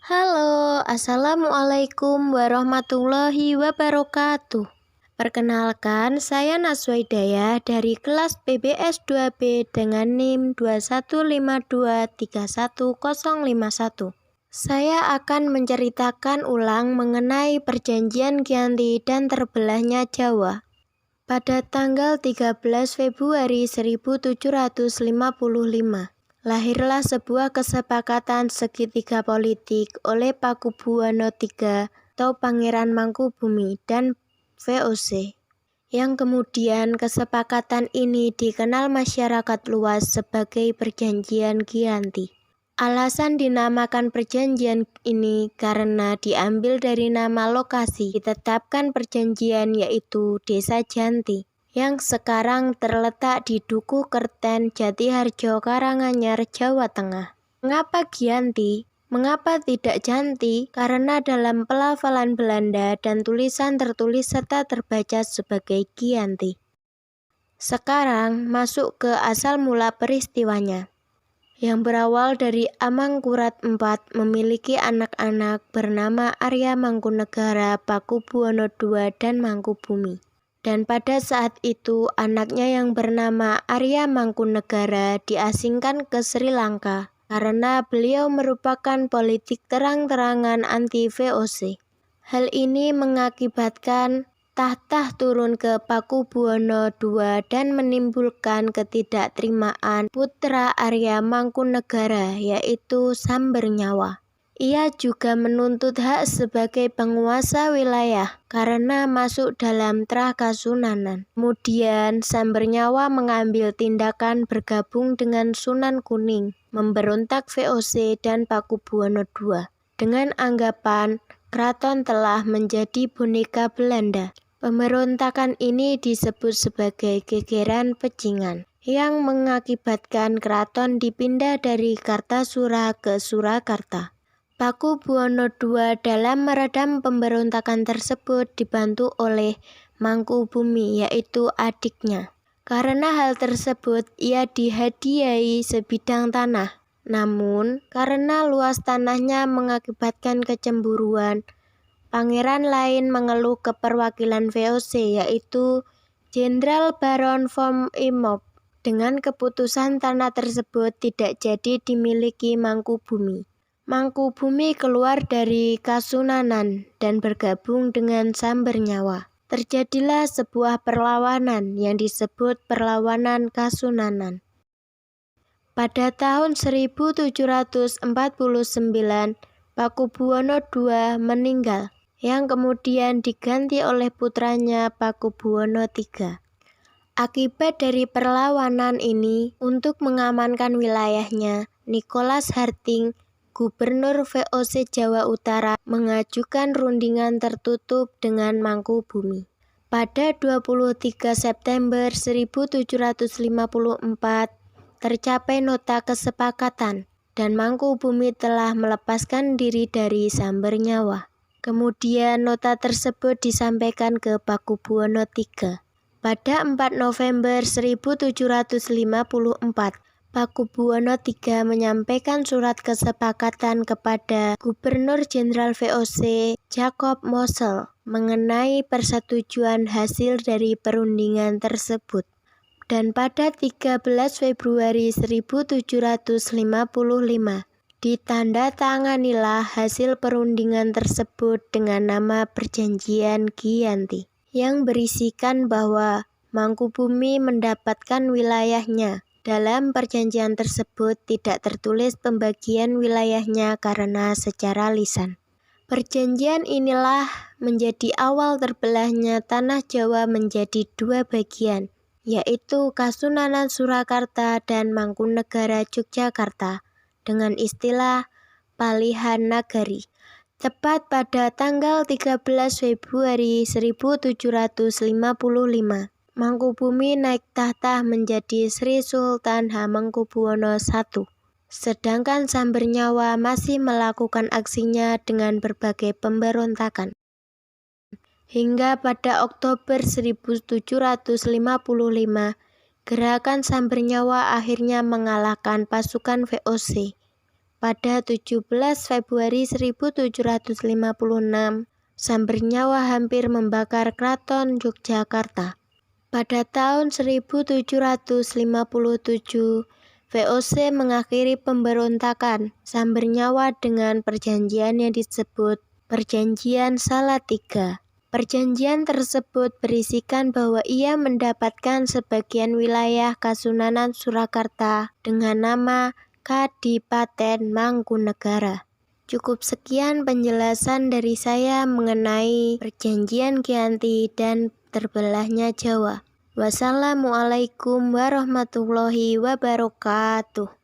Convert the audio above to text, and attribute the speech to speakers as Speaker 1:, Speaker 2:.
Speaker 1: Halo, Assalamualaikum warahmatullahi wabarakatuh. Perkenalkan, saya Najwa Hidayah dari kelas PBS 2B dengan NIM 215231051. Saya akan menceritakan ulang mengenai perjanjian Giyanti dan terbelahnya Jawa. Pada tanggal 13 Februari 1755, lahirlah sebuah kesepakatan segitiga politik oleh Pakubuwono III atau Pangeran Mangkubumi dan VOC, yang kemudian kesepakatan ini dikenal masyarakat luas sebagai Perjanjian Giyanti. Alasan dinamakan perjanjian ini karena diambil dari nama lokasi ditetapkan perjanjian, yaitu Desa Janti, yang sekarang terletak di Dukuh Kerten, Jatiharjo, Karanganyar, Jawa Tengah. Mengapa Giyanti? Mengapa tidak Janti? Karena dalam pelafalan Belanda dan tulisan tertulis serta terbaca sebagai Giyanti. Sekarang masuk ke asal mula peristiwanya, yang berawal dari Amangkurat IV memiliki anak-anak bernama Arya Mangkunegara, Pakubuwono II, dan Mangkubumi. Dan pada saat itu anaknya yang bernama Arya Mangkunegara diasingkan ke Sri Lanka karena beliau merupakan politik terang-terangan anti VOC. Hal ini mengakibatkan tahta turun ke Pakubuwono II dan menimbulkan ketidakterimaan putra Arya Mangkunegara, yaitu Sambernyawa. Ia juga menuntut hak sebagai penguasa wilayah karena masuk dalam Trahkasunanan. Kemudian Sambernyawa mengambil tindakan bergabung dengan Sunan Kuning, memberontak VOC dan Pakubuwono II dengan anggapan keraton telah menjadi boneka Belanda. Pemberontakan ini disebut sebagai gegeran Pecingan, yang mengakibatkan keraton dipindah dari Kartasura ke Surakarta. Pakubuwono II dalam meredam pemberontakan tersebut dibantu oleh Mangkubumi, yaitu adiknya. Karena hal tersebut, ia dihadiahi sebidang tanah. Namun, karena luas tanahnya mengakibatkan kecemburuan, pangeran lain mengeluh ke perwakilan VOC, yaitu Jenderal Baron von Imhoff. Dengan keputusan tanah tersebut tidak jadi dimiliki Mangkubumi. Mangkubumi keluar dari Kasunanan dan bergabung dengan Sambernyawa. Terjadilah sebuah perlawanan yang disebut Perlawanan Kasunanan. Pada tahun 1749, Pakubuwono II meninggal, yang kemudian diganti oleh putranya Pakubuwono III. Akibat dari perlawanan ini, untuk mengamankan wilayahnya, Nicholas Harting, Gubernur VOC Jawa Utara, mengajukan rundingan tertutup dengan Mangkubumi. Pada 23 September 1754, tercapai nota kesepakatan, dan Mangkubumi telah melepaskan diri dari Sambernyawa. Kemudian nota tersebut disampaikan ke Pakubuwono III. Pada 4 November 1754, Pakubuwono III menyampaikan surat kesepakatan kepada Gubernur Jenderal VOC Jacob Moser mengenai persetujuan hasil dari perundingan tersebut. Dan pada 13 Februari 1755, ditandatanganilah hasil perundingan tersebut dengan nama Perjanjian Giyanti, yang berisikan bahwa Mangkubumi mendapatkan wilayahnya. Dalam perjanjian tersebut tidak tertulis pembagian wilayahnya karena secara lisan. Perjanjian inilah menjadi awal terbelahnya tanah Jawa menjadi dua bagian, yaitu Kasunanan Surakarta dan Mangkunegara Yogyakarta, dengan istilah Palihan Nagari. Tepat pada tanggal 13 Februari 1755, Mangkubumi naik tahta menjadi Sri Sultan Hamengkubuwono I, sedangkan Sambernyawa masih melakukan aksinya dengan berbagai pemberontakan. Hingga pada Oktober 1755, gerakan Sambernyawa akhirnya mengalahkan pasukan VOC. pada 17 Februari 1756, Samber Nyawa hampir membakar Keraton Yogyakarta. Pada tahun 1757, VOC mengakhiri pemberontakan Samber Nyawa dengan perjanjian yang disebut Perjanjian Salatiga. Perjanjian tersebut berisikan bahwa ia mendapatkan sebagian wilayah Kasunanan Surakarta dengan nama Kadipaten Mangkunegara. Cukup sekian penjelasan dari saya mengenai Perjanjian Giyanti dan terbelahnya Jawa. Wassalamualaikum warahmatullahi wabarakatuh.